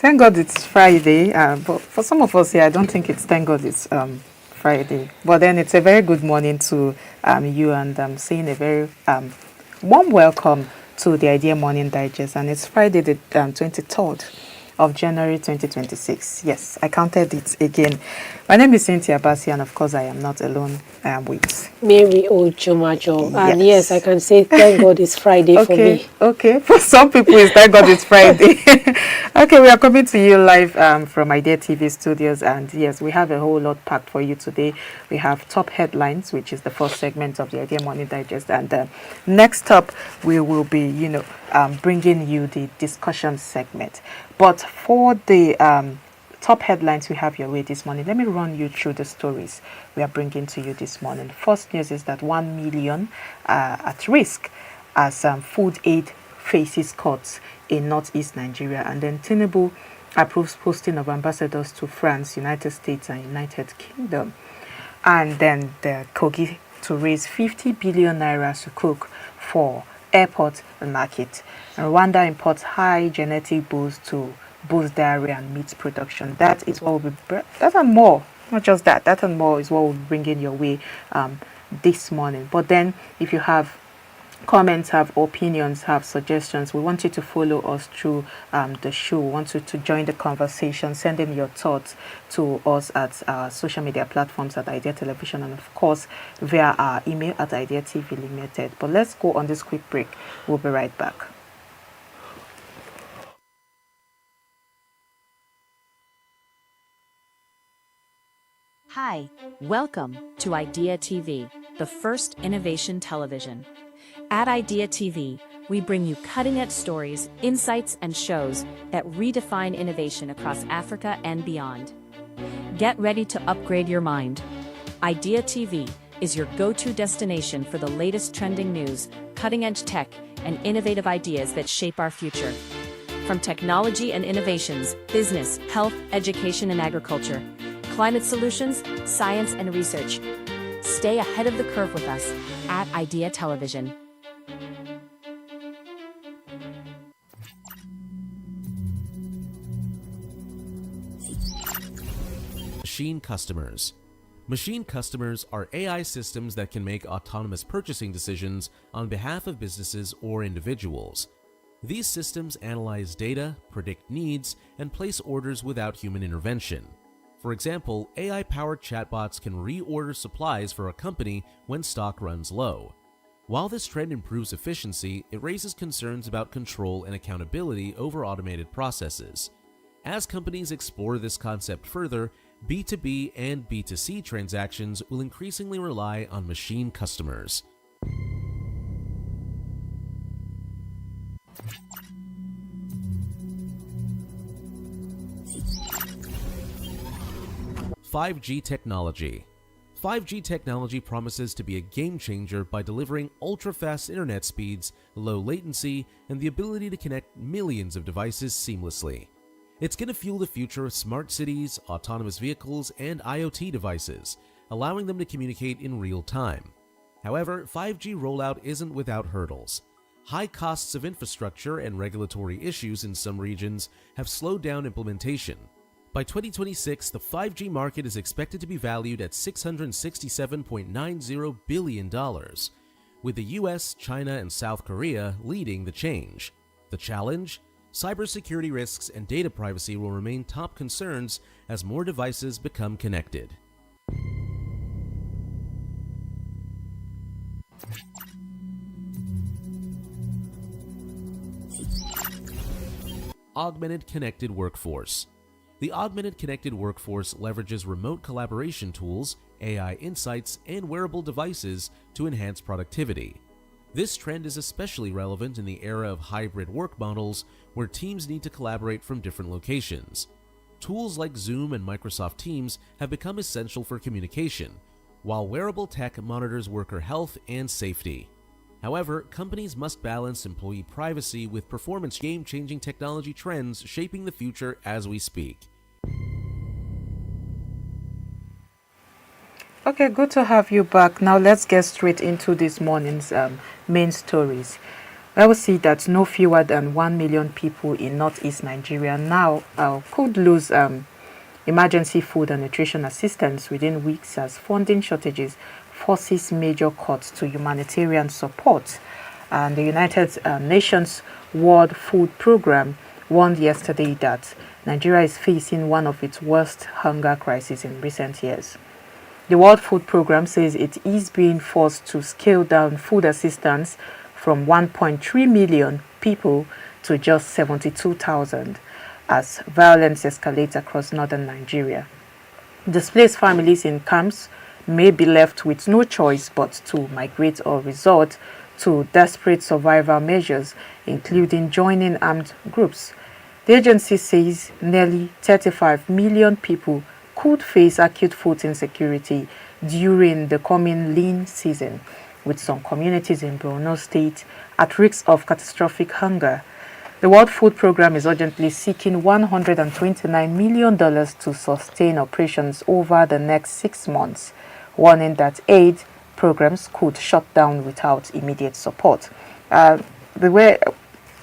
Thank God it's Friday. But for some of us here, I don't think it's thank God it's Friday. But then it's a very good morning to you, and saying a very warm welcome to the Idea Morning Digest. And it's Friday, the 23rd of January 2026. Yes, I counted it again. My name is Cynthia Bassi, and of course, I am not alone. I am with Mary Ojomajo. Yes. And yes, I can say thank God it's Friday for me. Okay. For some people, it's thank God it's Friday. Okay, we are coming to you live from Idea TV studios. And yes, we have a whole lot packed for you today. We have top headlines, which is the first segment of the Idea Morning Digest. And next up, we will be, bringing you the discussion segment. But for the top headlines we have your way this morning, let me run you through the stories we are bringing to you this morning. First news is that 1 million at risk as food aid faces cuts in northeast Nigeria. And then Tinubu approves posting of ambassadors to France, United States and United Kingdom. And then the KOGI to raise 50 billion naira SUKUK for airport market. And Rwanda imports high genetic boost to boost dairy and meat production. That is what will be, that and more, not just that, that and more is what will bring in your way this morning. But then if you have comments, have opinions, have suggestions, we want you to follow us through the show. We want you to join the conversation, send in your thoughts to us at our social media platforms at Idea Television, and of course via our email at Idea TV Limited. But let's go on this quick break. We'll be right back. Hi, welcome to Idea TV, the first innovation television. At Idea TV, we bring you cutting-edge stories, insights, and shows that redefine innovation across Africa and beyond. Get ready to upgrade your mind. Idea TV is your go-to destination for the latest trending news, cutting-edge tech, and innovative ideas that shape our future. From technology and innovations, business, health, education, and agriculture, climate solutions, science, and research. Stay ahead of the curve with us at Idea Television. Machine customers. Machine customers are AI systems that can make autonomous purchasing decisions on behalf of businesses or individuals. These systems analyze data, predict needs, and place orders without human intervention. For example, AI-powered chatbots can reorder supplies for a company when stock runs low. While this trend improves efficiency, it raises concerns about control and accountability over automated processes. As companies explore this concept further, B2B and B2C transactions will increasingly rely on machine customers. (5G) technology. 5G technology promises to be a game changer by delivering ultra-fast internet speeds, low latency, and the ability to connect millions of devices seamlessly. It's going to fuel the future of smart cities, autonomous vehicles, and IoT devices, allowing them to communicate in real time. However, 5G rollout isn't without hurdles. High costs of infrastructure and regulatory issues in some regions have slowed down implementation. By 2026, the 5G market is expected to be valued at $667.90 billion, with the US, China, and South Korea leading the change. The challenge? Cybersecurity risks and data privacy will remain top concerns as more devices become connected. Augmented connected workforce. The augmented connected workforce leverages remote collaboration tools, AI insights, and wearable devices to enhance productivity. This trend is especially relevant in the era of hybrid work models where teams need to collaborate from different locations. Tools like Zoom and Microsoft Teams have become essential for communication, while wearable tech monitors worker health and safety. However, companies must balance employee privacy with performance game-changing technology trends shaping the future as we speak. Okay, good to have you back. Now let's get straight into this morning's main stories. I will see that no fewer than 1 million people in northeast Nigeria now could lose emergency food and nutrition assistance within weeks as funding shortages forces major cuts to humanitarian support. And the United Nations World Food Programme warned yesterday that Nigeria is facing one of its worst hunger crises in recent years. The World Food Programme says it is being forced to scale down food assistance from 1.3 million people to just 72,000 as violence escalates across northern Nigeria. Displaced families in camps may be left with no choice but to migrate or resort to desperate survival measures, including joining armed groups. The agency says nearly 35 million people could face acute food insecurity during the coming lean season, with some communities in Borno State at risk of catastrophic hunger. The World Food Programme is urgently seeking $129 million to sustain operations over the next 6 months, warning that aid programs could shut down without immediate support. The way,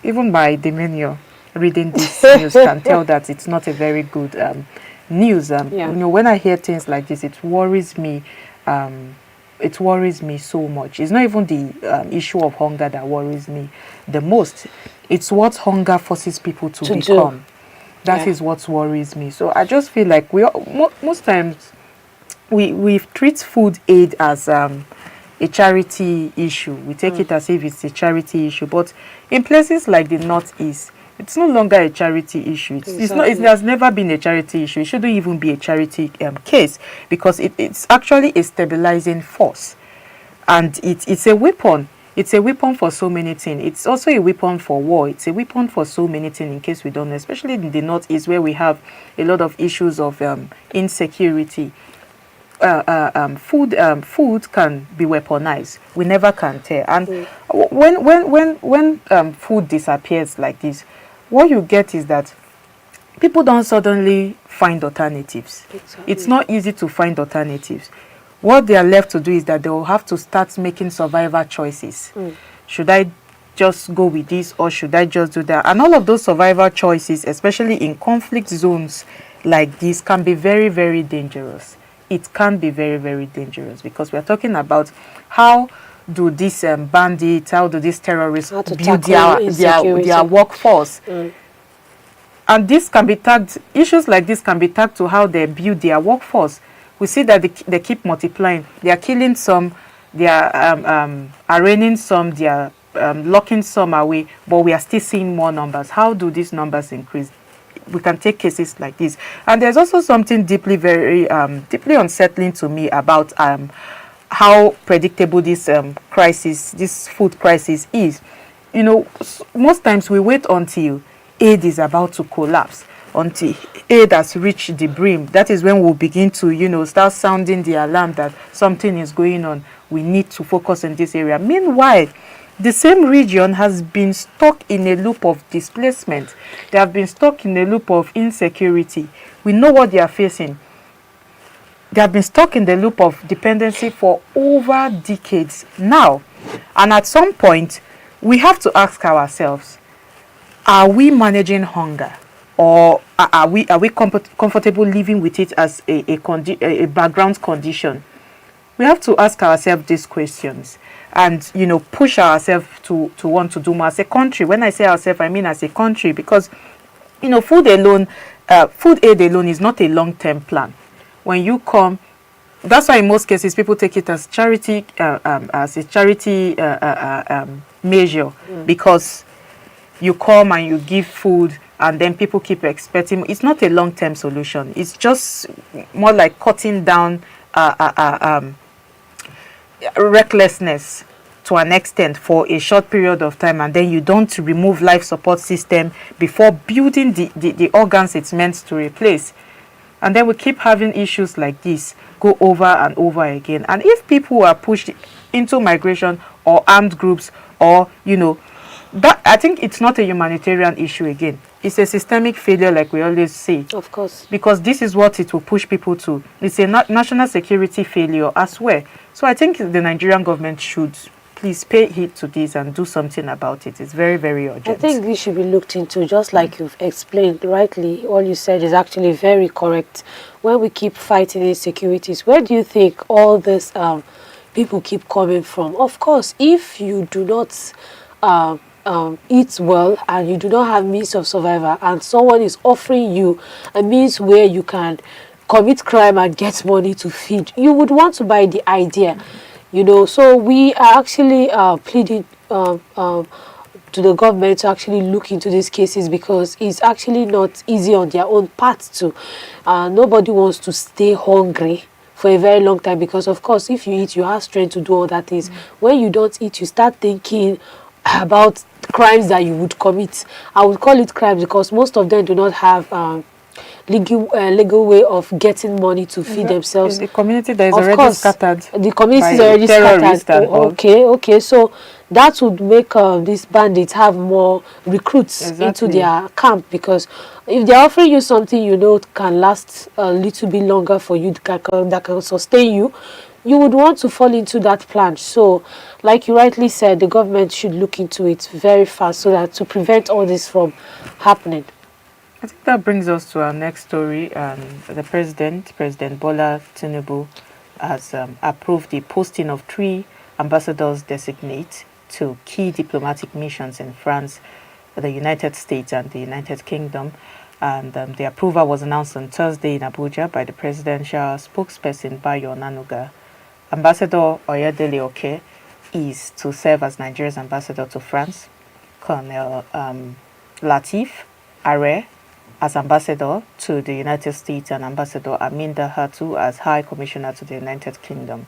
even by the menu, reading this news can tell that it's not a very good news. You know, when I hear things like this, it worries me. It worries me so much. It's not even the issue of hunger that worries me the most. It's what hunger forces people to become. That is what worries me. So I just feel like most times we treat food aid as a charity issue. We take it as if it's a charity issue. But in places like the Northeast, it's no longer a charity issue. It's not. It has never been a charity issue. It shouldn't even be a charity case, because it's actually a stabilizing force, and it's a weapon. It's a weapon for so many things. It's also a weapon for war. It's a weapon for so many things, in case we don't know, especially in the Northeast, where we have a lot of issues of insecurity. Food can be weaponized. We never can tell. And when food disappears like this, what you get is that people don't suddenly find alternatives. Exactly. It's not easy to find alternatives. What they are left to do is that they will have to start making survival choices. Should I just go with this, or should I just do that? And all of those survival choices, especially in conflict zones like this, can be very, very dangerous. It can be very, very dangerous, because we are talking about how do these bandits, how do these terrorists build their workforce. And this can be tagged, issues like this can be tagged to how they build their workforce. We see that they keep multiplying. They are killing some, they are arraigning some, they are locking some away, but we are still seeing more numbers. How do these numbers increase? We can take cases like this. And there's also something deeply unsettling to me about how predictable this crisis, this food crisis is. You know, most times we wait until aid is about to collapse, until aid has reached the brim. That is when we'll begin to, you know, start sounding the alarm that something is going on. We need to focus in this area. Meanwhile, the same region has been stuck in a loop of displacement. They have been stuck in a loop of insecurity. We know what they are facing. They have been stuck in the loop of dependency for over decades now. And at some point, we have to ask ourselves, are we managing hunger? Or are we comfortable living with it as a background condition? We have to ask ourselves these questions, and, you know, push ourselves to want to do more as a country. When I say ourselves, I mean as a country, because, you know, food aid alone is not a long-term plan. When you come, that's why in most cases people take it as charity, measure, because you come and you give food, and then people keep expecting. It's not a long-term solution. It's just more like cutting down recklessness to an extent for a short period of time, and then you don't remove life support system before building the organs it's meant to replace. And then we keep having issues like this go over and over again. And if people are pushed into migration or armed groups, or, you know, that, I think it's not a humanitarian issue again. It's a systemic failure, like we always say. Of course. Because this is what it will push people to. It's a national security failure as well. So I think the Nigerian government should please pay heed to this and do something about it. It's very, very urgent. I think this should be looked into, just like you've explained rightly. All you said is actually very correct. When we keep fighting insecurities, where do you think all this people keep coming from? Of course, if you do not eat well and you do not have means of survival, and someone is offering you a means where you can commit crime and get money to feed, you would want to buy the idea. You know, so we are actually pleading to the government to actually look into these cases, because it's actually not easy on their own part to. Nobody wants to stay hungry for a very long time, because of course if you eat, you have strength to do other things. When you don't eat, you start thinking about crimes that you would commit. I would call it crimes because most of them do not have legal way of getting money to feed themselves. The community that is Of already course, scattered. the community is by already terrorists scattered. and all. Okay, so that would make these bandits have more recruits into Exactly. their camp, because if they're offering you something you know can last a little bit longer for you, that can sustain you, you would want to fall into that plan. So, like you rightly said, the government should look into it very fast so that to prevent all this from happening. I think that brings us to our next story. The President Bola Tinubu, has approved the posting of 3 ambassadors-designate to key diplomatic missions in France, the United States, and the United Kingdom. And the approval was announced on Thursday in Abuja by the presidential spokesperson Bayo Nanuga. Ambassador Ayodele Oke is to serve as Nigeria's ambassador to France. Colonel Lateef Are as ambassador to the United States, and Ambassador Aminda Hatu as High Commissioner to the United Kingdom.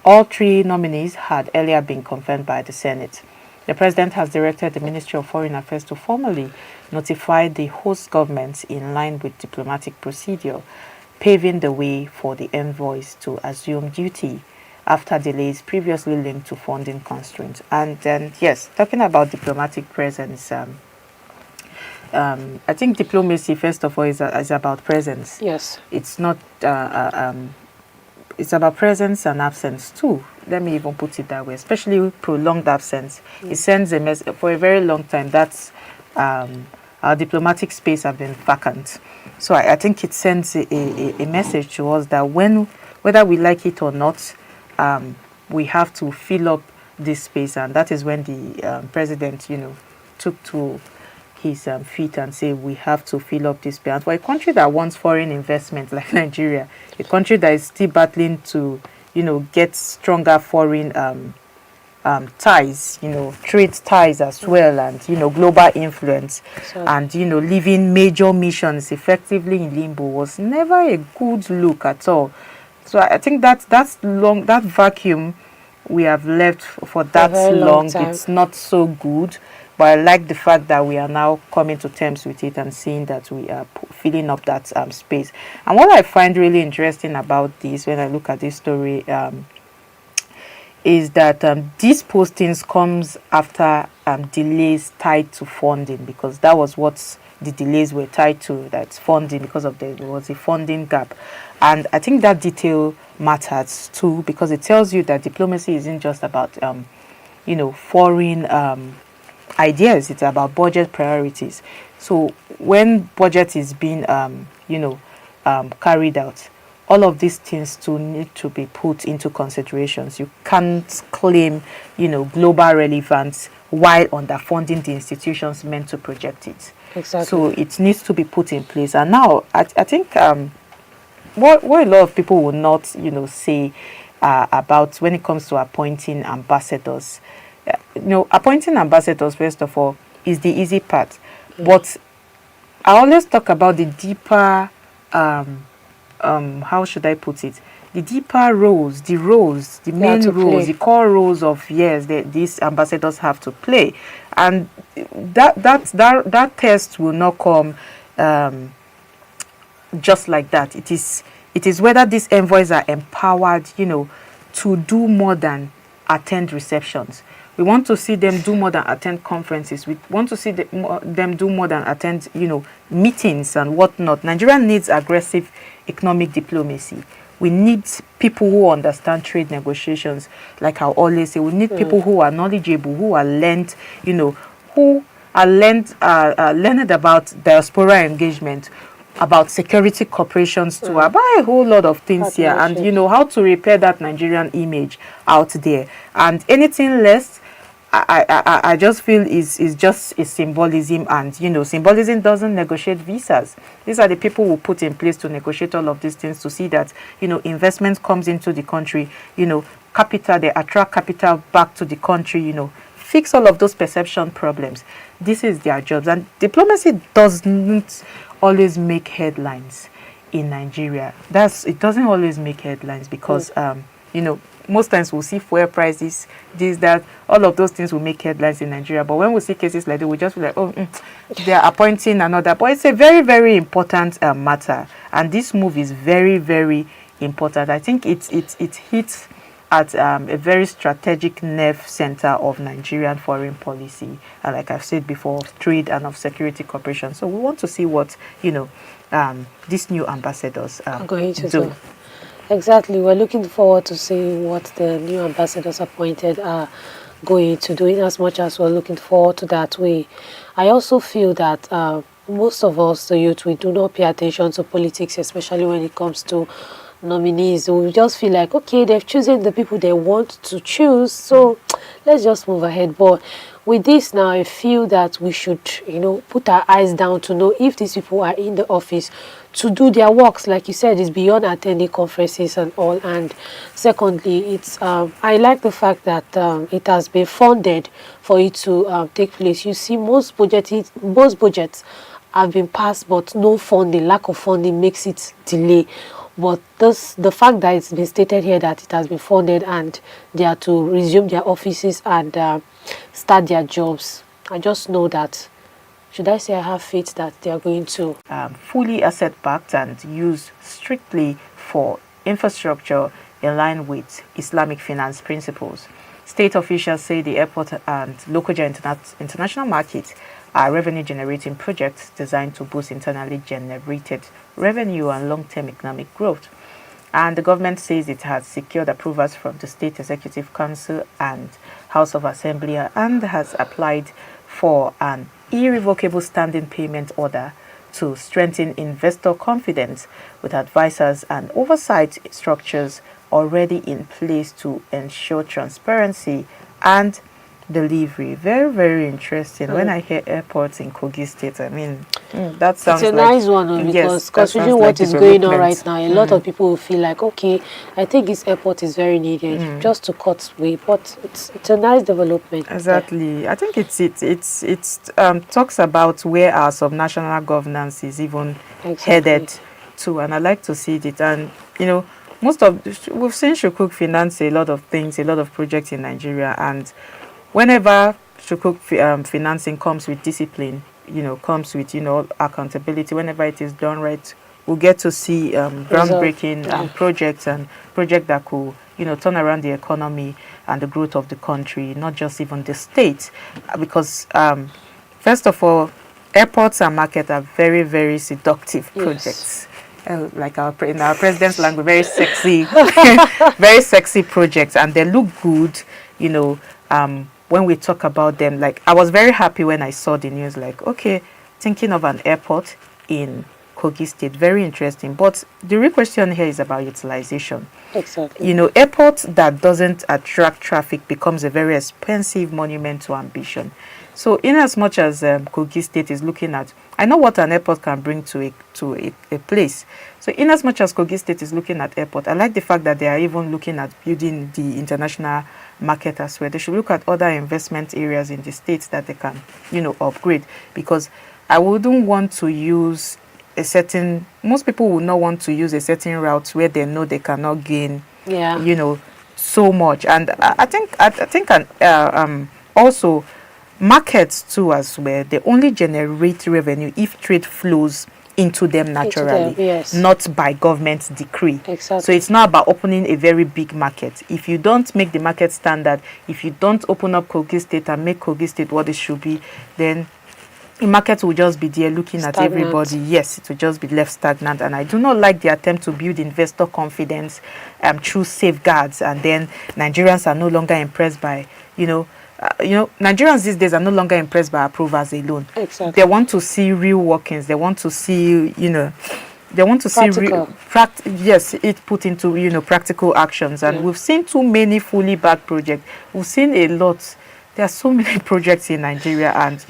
All 3 nominees had earlier been confirmed by the Senate. The President has directed the Ministry of Foreign Affairs to formally notify the host governments in line with diplomatic procedure, paving the way for the envoys to assume duty after delays previously linked to funding constraints. And then, yes, talking about diplomatic presence, I think diplomacy, first of all, is about presence. Yes. It's not. It's about presence and absence too. Let me even put it that way. Especially prolonged absence, it sends a message. For a very long time, that's our diplomatic space have been vacant. So I think it sends a message to us that whether we like it or not, we have to fill up this space, and that is when the president, took to his feet and say we have to fill up this space. And for a country that wants foreign investment like Nigeria, a country that is still battling to, get stronger foreign ties, trade ties as well, and global influence, and leaving major missions effectively in limbo was never a good look at all. So I think that vacuum we have left for that long, it's not so good. But I like the fact that we are now coming to terms with it and seeing that we are filling up that space. And what I find really interesting about this, when I look at this story, is that these postings comes after delays tied to funding, because that was what the delays were tied to. That's funding, because of there was a funding gap. And I think that detail matters too, because it tells you that diplomacy isn't just about foreign ideas. It's about budget priorities. So when budget is being carried out, all of these things too need to be put into considerations. You can't claim global relevance while underfunding the institutions meant to project it. Exactly. So it needs to be put in place. And now I think what a lot of people will not say about when it comes to appointing ambassadors. Appointing ambassadors, first of all, is the easy part. But I always talk about the deeper, how should I put it? The deeper roles, the main roles, the core roles of, these ambassadors have to play. And that test will not come just like that. It is whether these envoys are empowered, to do more than attend receptions. We want to see them do more than attend conferences. We want to see them do more than attend, meetings and whatnot. Nigeria needs aggressive economic diplomacy. We need people who understand trade negotiations. Like I always say, we need people who are knowledgeable, who are learned, who are learned about diaspora engagement, about security corporations too, about a whole lot of things here, and how to repair that Nigerian image out there. And anything less, I just feel is just a symbolism, and symbolism doesn't negotiate visas. These are the people who put in place to negotiate all of these things, to see that investment comes into the country, capital, they attract capital back to the country, fix all of those perception problems. This is their jobs, and diplomacy doesn't always make headlines in Nigeria. It doesn't always make headlines because most times we'll see fuel prices, this, that, all of those things will make headlines in Nigeria. But when we see cases like that, we just feel like, they are appointing another. But it's a very, very important matter. And this move is very, very important. I think it hits at a very strategic nerve center of Nigerian foreign policy. And like I've said before, of trade and of security cooperation. So we want to see what, these new ambassadors are going to do. Exactly. We're looking forward to seeing what the new ambassadors appointed are going to do, in as much as we're looking forward to that way. I also feel that most of us, the youth, we do not pay attention to politics, especially when it comes to nominees. We just feel like, okay, they've chosen the people they want to choose, so let's just move ahead. But with this now, I feel that we should, put our eyes down to know if these people are in the office to do their works. Like you said, it's beyond attending conferences and all. And secondly, it's I like the fact that it has been funded for it to take place. You see, most budgets have been passed, but no funding, lack of funding makes it delay. But the fact that it's been stated here that it has been funded and they are to resume their offices and start their jobs, I just know that, should I say, I have faith that they are going to fully asset-backed and used strictly for infrastructure in line with Islamic finance principles. State officials say the airport and Lokoja international market are revenue-generating projects designed to boost internally generated revenue and long-term economic growth. And the government says it has secured approvals from the State Executive Council and House of Assembly and has applied for an irrevocable standing payment order to strengthen investor confidence, with advisors and oversight structures already in place to ensure transparency and delivery. Very, very interesting. When I hear airports in KOGI State, I mean, that sounds it's a like, nice one, because yes, considering what is going on right now, a lot of people will feel like, okay, I think this airport is very needed just to cut way, but it's a nice development. Exactly. I think it's talks about where our subnational governance is even headed to, and I like to see it. And we've seen SUKUK finance a lot of things, a lot of projects in Nigeria, and whenever SUKUK financing comes with discipline, comes with, accountability, whenever it is done right, we'll get to see groundbreaking projects that could, turn around the economy and the growth of the country, not just even the state. Because, first of all, airports and market are very, very seductive projects. Like in our president's language, very sexy, very sexy projects, and they look good, when we talk about them. Like, I was very happy when I saw the news, like, okay, thinking of an airport in KOGI State, very interesting. But the real question here is about utilization. Exactly. Airport that doesn't attract traffic becomes a very expensive monument to ambition. So in as much as KOGI State is looking at, I know what an airport can bring to a place. So in as much as KOGI State is looking at airport, I like the fact that they are even looking at building the international market as well. They should look at other investment areas in the states that they can, upgrade. Because I wouldn't want to use most people would not want to use a certain route where they know they cannot gain, so much. And I think also markets too as well, they only generate revenue if trade flows into them naturally, not by government decree. Exactly. So it's not about opening a very big market. If you don't make the market standard, if you don't open up KOGI State and make KOGI State what it should be, then the market will just be there looking at Stagnant. everybody. Yes, it will just be left stagnant. And I do not like the attempt to build investor confidence through safeguards. And then Nigerians are no longer impressed by, Nigerians these days are no longer impressed by approvals alone. Exactly. They want to see real workings. They want to see, they want to Practical. see it put into practical actions. And we've seen too many fully backed projects. We've seen a lot. There are so many projects in Nigeria, and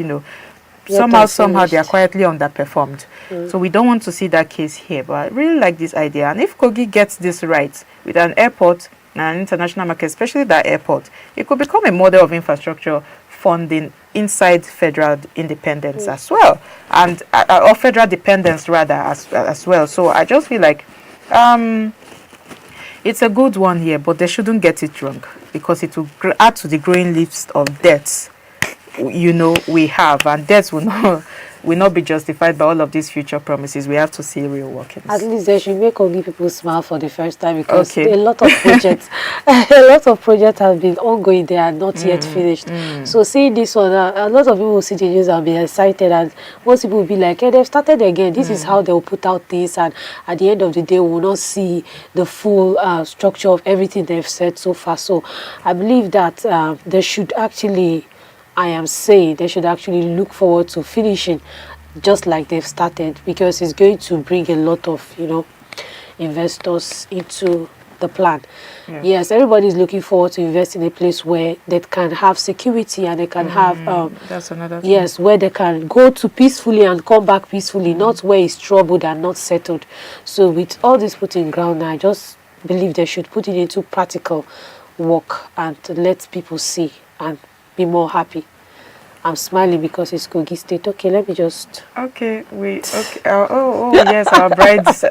somehow they are quietly underperformed. So we don't want to see that case here. But I really like this idea. And if KOGI gets this right with an airport and an international market, especially that airport, it could become a model of infrastructure funding inside federal independence as well, and or federal dependence rather as well. So I just feel like it's a good one here, but they shouldn't get it wrong, because it will add to the growing list of debts we have, and debts will not be justified by all of these future promises. We have to see real workings. At least they should make KOGI people smile for the first time, because Okay. a lot of projects have been ongoing. They are not yet finished. So seeing this one, a lot of people will see the news and be excited, and most people will be like, hey, they've started again. This is how they will put out this, and at the end of the day, we will not see the full structure of everything they've said so far. So I believe that they should actually, they should actually look forward to finishing just like they've started, because it's going to bring a lot of, investors into the plan. Yeah. Yes, everybody's looking forward to invest in a place where they can have security, and they can have, That's another thing. yes, where they can go to peacefully and come back peacefully, not where it's troubled and not settled. So with all this put in ground, I just believe they should put it into practical work and let people see and be more happy. I'm smiling because it's KOGI State. Okay, let me just... Okay, yes, our brides.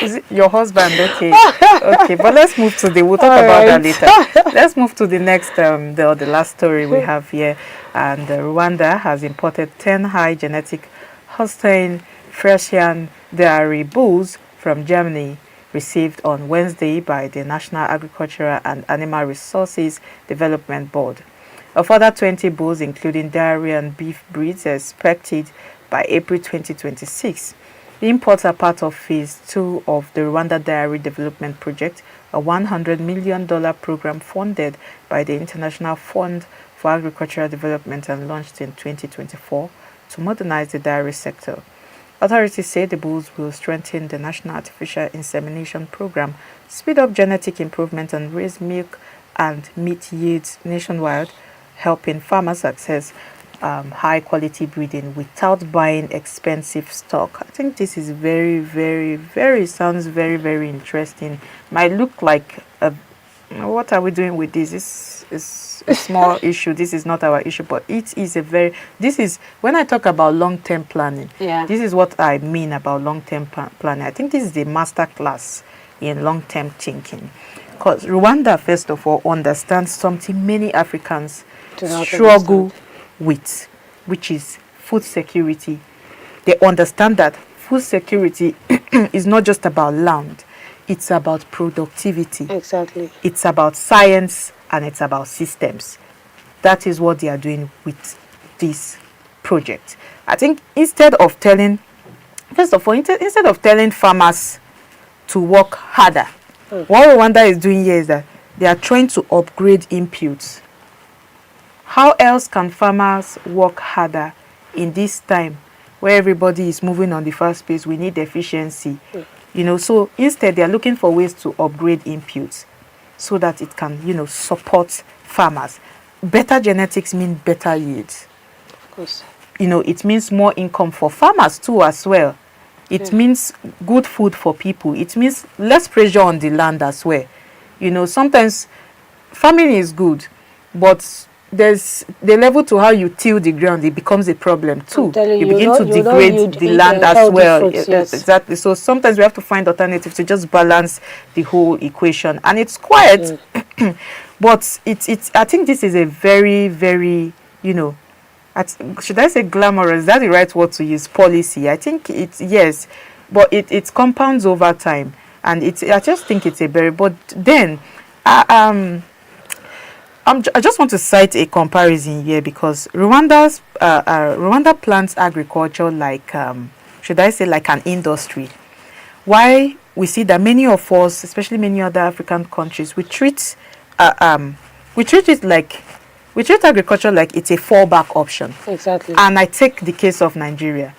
Is it your husband? Okay, okay, but let's move to we'll talk about that later. Let's move to the next, the last story we have here. And Rwanda has imported 10 high genetic Holstein Friesian dairy bulls from Germany, received on Wednesday by the National Agricultural and Animal Resources Development Board. A further 20 bulls, including dairy and beef breeds, are expected by April 2026. The imports are part of Phase 2 of the Rwanda Dairy Development Project, a $100 million program funded by the International Fund for Agricultural Development and launched in 2024 to modernize the dairy sector. Authorities say the bulls will strengthen the National Artificial Insemination Program, speed up genetic improvement, and raise milk and meat yields nationwide, helping farmers access high-quality breeding without buying expensive stock. I think this is sounds very, very interesting. Might look like, what are we doing with this? This is a small issue. This is not our issue, but it is when I talk about long-term planning, this is what I mean about long-term planning. I think this is a master class in long-term thinking. Because Rwanda, first of all, understands something many Africans struggle with, which is food security. They understand that food security is not just about land, it's about productivity. Exactly. It's about science, and it's about systems. That is what they are doing with this project. I think instead of telling farmers to work harder, what Rwanda is doing here is that they are trying to upgrade inputs. How else can farmers work harder in this time where everybody is moving on the fast pace? We need efficiency. So instead they are looking for ways to upgrade inputs so that it can, support farmers. Better genetics mean better yields. Of course. It means more income for farmers too as well. It means good food for people. It means less pressure on the land as well. Sometimes farming is good, but there's the level to how you till the ground, it becomes a problem too. You begin to degrade the land as well. Yes. Exactly. So sometimes we have to find alternatives to just balance the whole equation. And it's quiet, but it's I think this is a very, very, should I say glamorous? Is that the right word to use? Policy. I think it's, yes, but it compounds over time. And I just think it's a very, but then, I just want to cite a comparison here because Rwanda plants agriculture like, should I say, like an industry. Why we see that many of us, especially many other African countries, we treat it like, we treat agriculture like it's a fallback option. Exactly. And I take the case of Nigeria.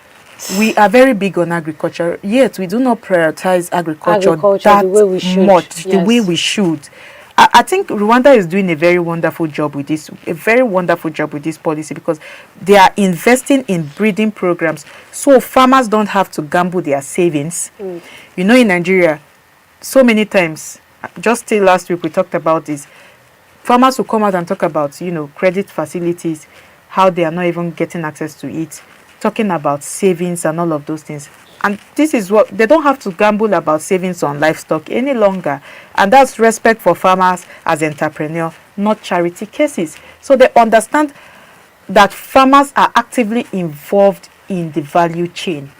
We are very big on agriculture, yet we do not prioritize agriculture that the way we should. much, the Yes. way we should. I think Rwanda is doing a very wonderful job with this, policy, because they are investing in breeding programs so farmers don't have to gamble their savings. You know, in Nigeria, so many times, just till last week we talked about this, farmers will come out and talk about, you know, credit facilities, how they are not even getting access to it, talking about savings and all of those things. And this is what they don't have to gamble about savings on livestock any longer. And that's respect for farmers as entrepreneurs, not charity cases. So they understand that farmers are actively involved in the value chain.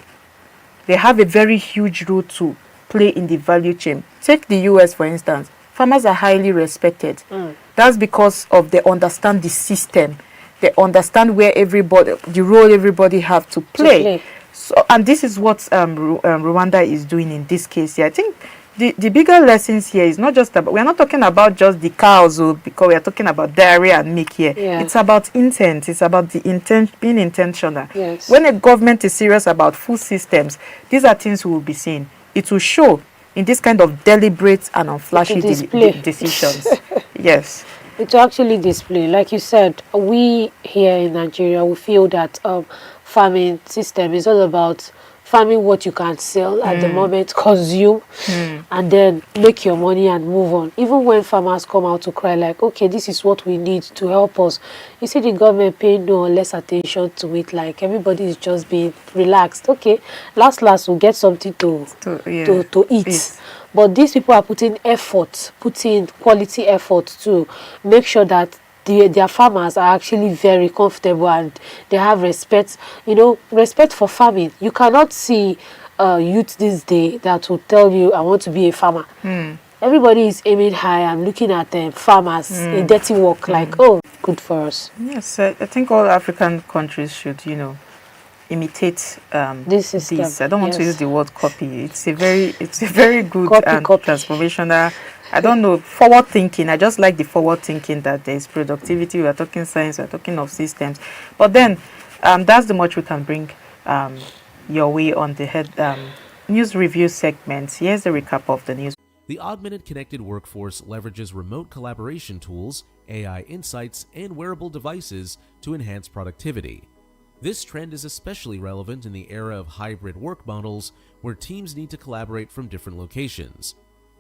They have a very huge role to play in the value chain. Take the US, for instance. Farmers are highly respected. That's because of they understand the system. They understand where everybody, the role everybody have to play. So, and this is what Rwanda is doing in this case here. I think the bigger lessons here is not just about, we're not talking about just the cows, because we are talking about dairy and milk here. Yeah. It's about intent. It's about the intent, being intentional. Yes. When a government is serious about food systems, these are things we will be seeing. It will show in this kind of deliberate and unflashy decisions. Yes. It will actually display. Like you said, we here in Nigeria, we feel that farming system is all about farming what you can sell at the moment, consume, and then make your money and move on. Even when farmers come out to cry like, okay, this is what we need to help us, you see the government paying no or less attention to it. Like everybody is just being relaxed. Okay, last we'll get something to eat. Yes. But these people are putting quality effort to make sure that their farmers are actually very comfortable and they have respect, respect for farming. You cannot see youth this day that will tell you, I want to be a farmer. Everybody is aiming high and looking at farmers in dirty work like, oh, good for us. Yes, I think all African countries should, imitate this system. I don't want to use the word copy. It's a very good and transformational. I don't know, forward thinking. I just like the forward thinking that there is productivity. We are talking science. We are talking of systems. But then, that's the much we can bring your way on the news review segment. Here's the recap of the news. The augmented connected workforce leverages remote collaboration tools, AI insights, and wearable devices to enhance productivity. This trend is especially relevant in the era of hybrid work models where teams need to collaborate from different locations.